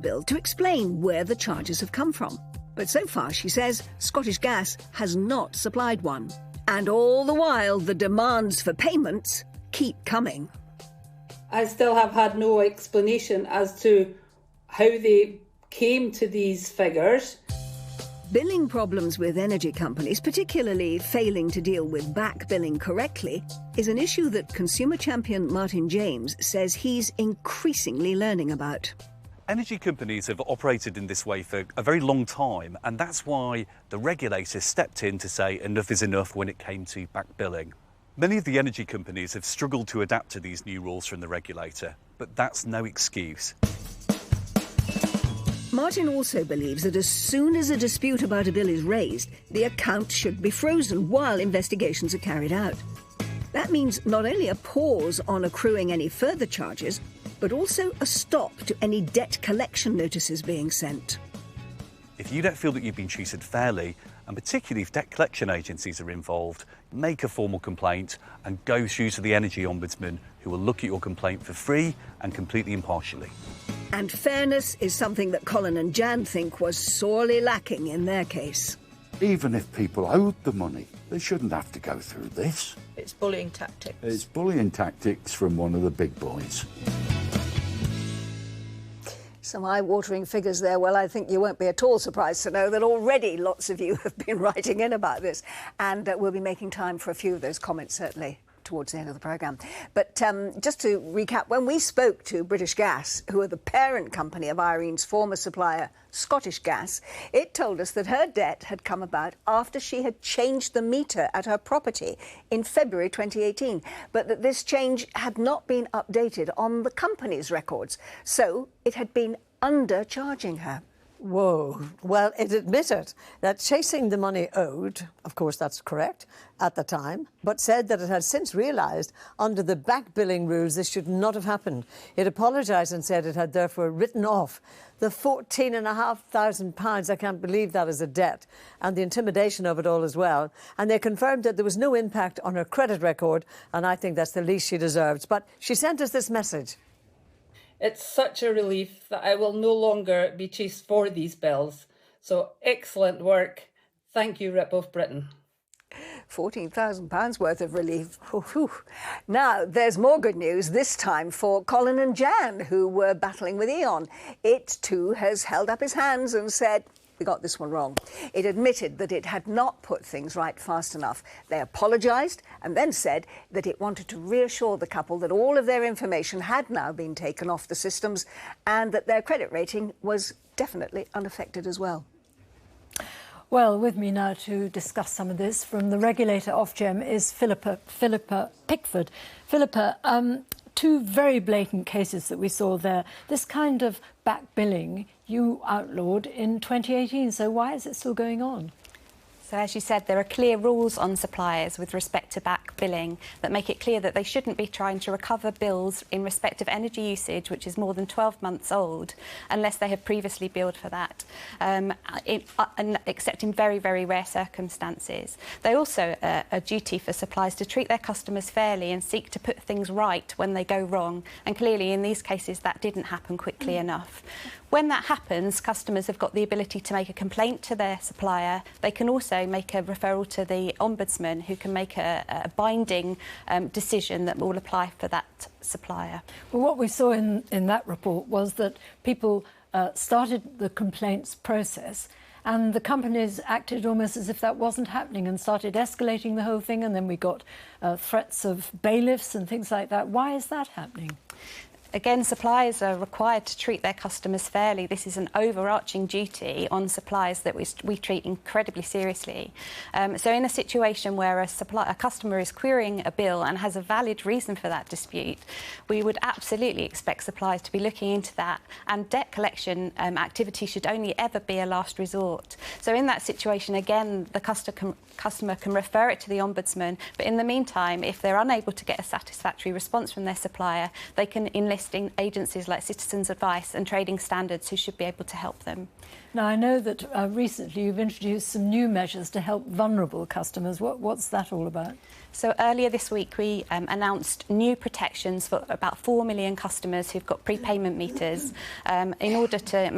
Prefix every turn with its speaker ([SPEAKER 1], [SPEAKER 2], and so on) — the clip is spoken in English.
[SPEAKER 1] bill to explain where the charges have come from. But so far, she says, Scottish Gas has not supplied one. And all the while, the demands for payments keep coming.
[SPEAKER 2] I still have had no explanation as to how they came to these figures.
[SPEAKER 1] Billing problems with energy companies, particularly failing to deal with back billing correctly, is an issue that consumer champion Martyn James says he's increasingly learning about.
[SPEAKER 3] Energy companies have operated in this way for a very long time, and that's why the regulator stepped in to say enough is enough when it came to back billing. Many of the energy companies have struggled to adapt to these new rules from the regulator, but that's no excuse.
[SPEAKER 1] Martyn also believes that as soon as a dispute about a bill is raised, the account should be frozen while investigations are carried out. That means not only a pause on accruing any further charges, but also a stop to any debt collection notices being sent.
[SPEAKER 3] If you don't feel that you've been treated fairly, and particularly if debt collection agencies are involved, make a formal complaint and go through to the Energy Ombudsman, who will look at your complaint for free and completely impartially.
[SPEAKER 1] And fairness is something that Colin and Jan think was sorely lacking in their case.
[SPEAKER 4] Even if people owed the money, they shouldn't have to go through this.
[SPEAKER 5] It's bullying tactics.
[SPEAKER 4] It's bullying tactics from one of the big boys.
[SPEAKER 1] Some eye-watering figures there. Well, I think you won't be at all surprised to know that already lots of you have been writing in about this, and we'll be making time for a few of those comments, certainly, towards the end of the programme. But just to recap, when we spoke to British Gas, who are the parent company of Irene's former supplier, Scottish Gas, it told us that her debt had come about after she had changed the meter at her property in February 2018, but that this change had not been updated on the company's records, so it had been undercharging her.
[SPEAKER 6] Whoa. Well, it admitted that chasing the money owed, of course that's correct, at the time, but said that it had since realised under the back billing rules this should not have happened. It apologised and said it had therefore written off the £14,500, I can't believe that is a debt, and the intimidation of it all as well. And they confirmed that there was no impact on her credit record, and I think that's the least she deserves. But she sent us this message.
[SPEAKER 2] It's such a relief that I will no longer be chased for these bills. So excellent work. Thank you, Rip of Britain.
[SPEAKER 1] £14,000 worth of relief. Whew. Now, there's more good news, this time for Colin and Jan, who were battling with E.ON. It, too, has held up its hands and said, we got this one wrong. It admitted that it had not put things right fast enough. They apologised and then said that it wanted to reassure the couple that all of their information had now been taken off the systems and that their credit rating was definitely unaffected as well.
[SPEAKER 7] Well, with me now to discuss some of this from the regulator Ofgem is Philippa Pickford. Philippa, two very blatant cases that we saw there. This kind of back billing you outlawed in 2018, so why is it still going on?
[SPEAKER 8] So, as you said, there are clear rules on suppliers with respect to back billing that make it clear that they shouldn't be trying to recover bills in respect of energy usage, which is more than 12 months old, unless they have previously billed for that, except in very, very rare circumstances. They also a duty for suppliers to treat their customers fairly and seek to put things right when they go wrong. And clearly, in these cases, that didn't happen quickly enough. When that happens, customers have got the ability to make a complaint to their supplier. They can also make a referral to the Ombudsman, who can make a binding decision that will apply for that supplier.
[SPEAKER 7] Well, what we saw in that report was that people started the complaints process and the companies acted almost as if that wasn't happening and started escalating the whole thing, and then we got threats of bailiffs and things like that. Why is that happening?
[SPEAKER 8] Again, suppliers are required to treat their customers fairly. This is an overarching duty on suppliers that we treat incredibly seriously. So in a situation where a customer is querying a bill and has a valid reason for that dispute, we would absolutely expect suppliers to be looking into that, and debt collection activity should only ever be a last resort. So in that situation, again, the customer can refer it to the Ombudsman, but in the meantime, if they're unable to get a satisfactory response from their supplier, they can enlist assist in agencies like Citizens Advice and Trading Standards who should be able to help them.
[SPEAKER 7] Now, I know that recently you've introduced some new measures to help vulnerable customers. What's that all about?
[SPEAKER 8] So earlier this week we announced new protections for about 4 million customers who've got prepayment meters in order to